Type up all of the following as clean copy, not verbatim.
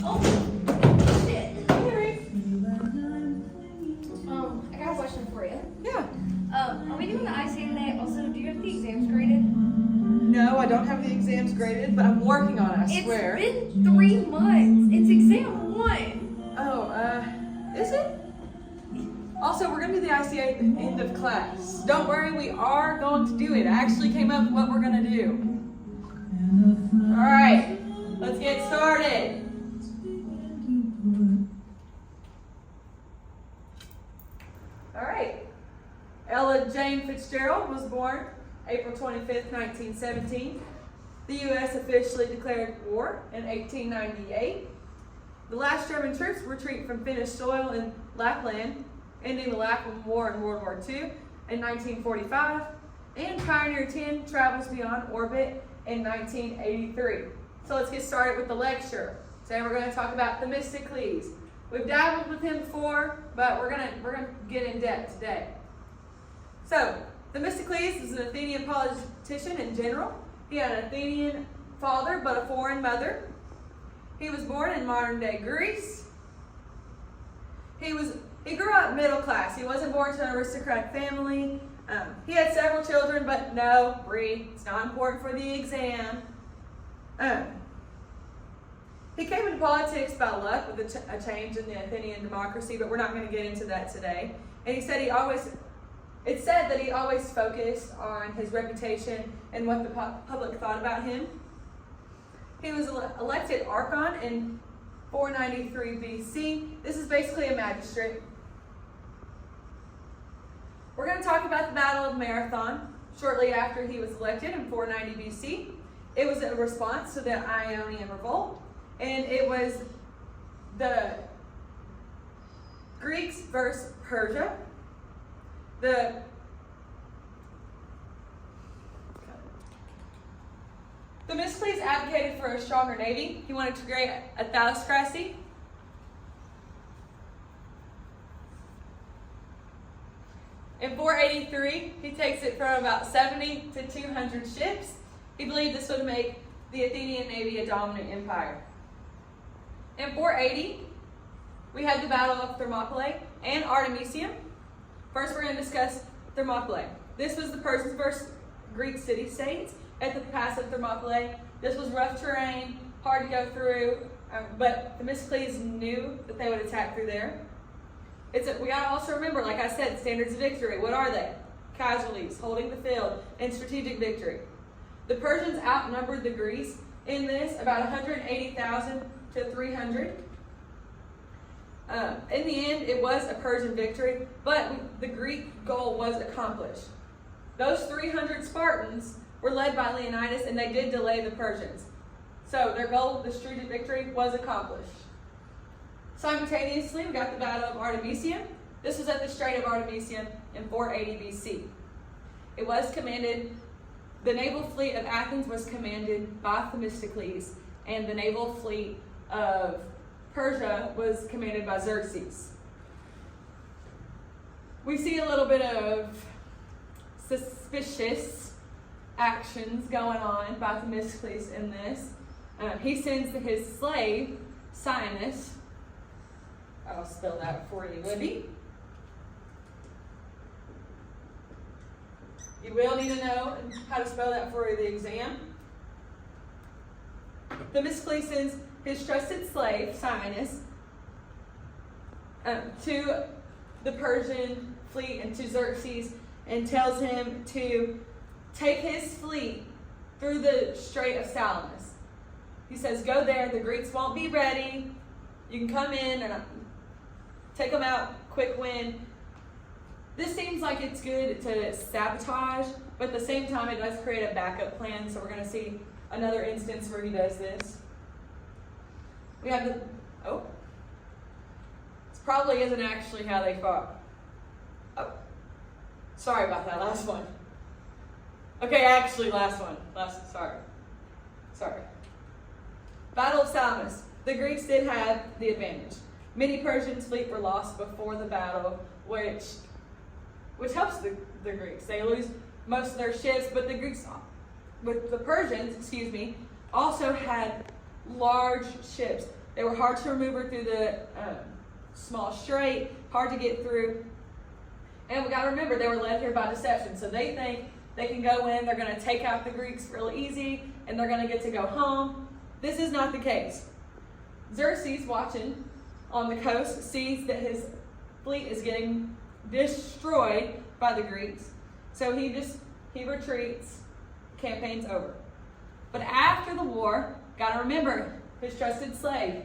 Oh, shit. I got a question for you. Yeah. Are we doing the ICA today? Also, do you have the exams graded? No, I don't have the exams graded, but I'm working on it, I swear. It's been 3 months. It's exam 1. Oh, is it? Also, we're going to do the ICA at the end of class. Don't worry, we are going to do it. I actually came up with what we're going to do. Alright, let's get started. Alright. Ella Jane Fitzgerald was born April 25th, 1917. The U.S. officially declared war in 1898. The last German troops retreat from Finnish soil in Lapland, ending the Lapland War in World War II in 1945. And Pioneer 10 travels beyond orbit in 1983. So let's get started with the lecture. Today we're going to talk about Themistocles. We've dabbled with him before, but we're gonna get in depth today. So, Themistocles is an Athenian politician in general. He had an Athenian father, but a foreign mother. He was born in modern-day Greece. He grew up middle class. He wasn't born to an aristocratic family. He had several children, but no, Bree, it's not important for the exam. He came into politics by luck with a change in the Athenian democracy, but we're not going to get into that today. And it's said that he always focused on his reputation and what the public thought about him. He was elected archon in 493 BC. This is basically a magistrate. We're going to talk about the Battle of Marathon shortly after he was elected in 490 BC. It was a response to the Ionian Revolt, and it was the Greeks versus Persia. Themistocles advocated for a stronger navy. He wanted to create a thalassocracy. In 483, he takes it from about 70 to 200 ships. He believed this would make the Athenian navy a dominant empire. In 480, we had the Battle of Thermopylae and Artemisium. First, we're going to discuss Thermopylae. This was the Persians versus Greek city-states at the pass of Thermopylae. This was rough terrain, hard to go through, but Themistocles knew that they would attack through there. We got to also remember, like I said, standards of victory. What are they? Casualties, holding the field, and strategic victory. The Persians outnumbered the Greeks in this about 180,000 to 300. In the end, it was a Persian victory, but the Greek goal was accomplished. Those 300 Spartans were led by Leonidas, and they did delay the Persians. So their goal, the strategic victory, was accomplished. Simultaneously, we got the Battle of Artemisium. This was at the Strait of Artemisium in 480 BC. It was commanded, the naval fleet of Athens was commanded by Themistocles, and the naval fleet of Persia was commanded by Xerxes. We see a little bit of suspicious actions going on by Themistocles in this. He sends his slave, Sinus. I'll spell that for you, Libby. You will need to know how to spell that for the exam. Themistocles sends his trusted slave, Sinus, to the Persian fleet and to Xerxes, and tells him to take his fleet through the Strait of Salamis. He says, go there, the Greeks won't be ready. You can come in and take them out, quick win. This seems like it's good to sabotage, but at the same time it does create a backup plan, so we're going to see another instance where he does this. We have this probably isn't actually how they fought. Oh, sorry about that, last one. Okay, actually last one. Sorry. Battle of Salamis. The Greeks did have the advantage. Many Persian fleet were lost before the battle, which helps the Greeks. They lose most of their ships, but the Persians, also had large ships. They were hard to maneuver through the small strait, hard to get through. And we got to remember, they were led here by deception. So they think they can go in, they're going to take out the Greeks real easy, and they're going to get to go home. This is not the case. Xerxes, watching on the coast, sees that his fleet is getting destroyed by the Greeks. So he retreats, campaign's over. But after the war, got to remember, his trusted slave,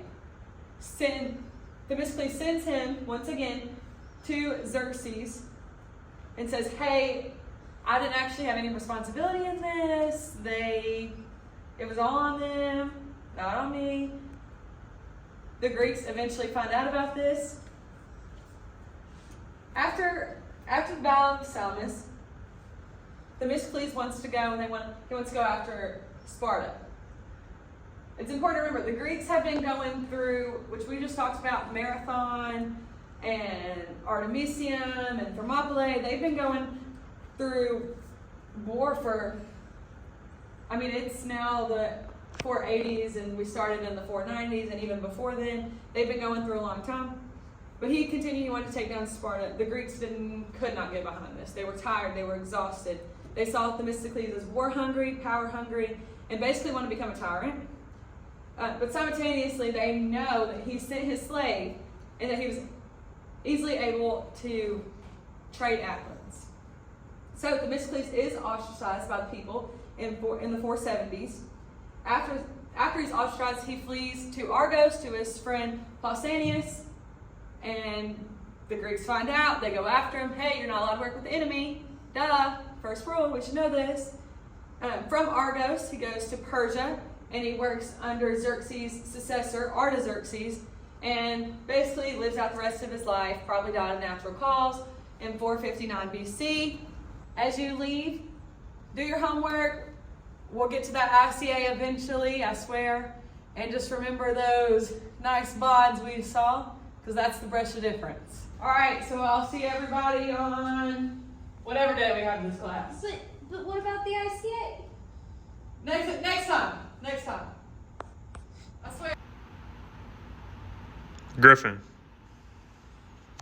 Themistocles sends him once again to Xerxes and says, hey, I didn't actually have any responsibility in this. It was all on them, not on me. The Greeks eventually find out about this. After the Battle of Salamis, Themistocles wants to go, and he wants to go after Sparta. It's important to remember, the Greeks have been going through, which we just talked about, Marathon and Artemisium and Thermopylae. They've been going through war for, it's now the 480s, and we started in the 490s, and even before then, they've been going through a long time. But he continued, he wanted to take down Sparta. The Greeks could not get behind this. They were tired, they were exhausted. They saw Themistocles as war hungry, power hungry, and basically want to become a tyrant. But simultaneously, they know that he sent his slave and that he was easily able to trade Athens. So Themistocles is ostracized by the people in the 470s. After he's ostracized, he flees to Argos to his friend Pausanias, and the Greeks find out. They go after him. Hey, you're not allowed to work with the enemy. Duh. First rule, we should know this. From Argos, he goes to Persia, and he works under Xerxes' successor, Artaxerxes, and basically lives out the rest of his life, probably died of natural cause, in 459 BC. As you leave, do your homework. We'll get to that ICA eventually, I swear. And just remember those nice bonds we saw, because that's the brush of difference. All right, so I'll see everybody on whatever day we have this class. But what about the ICA? Next time. I swear. Griffin.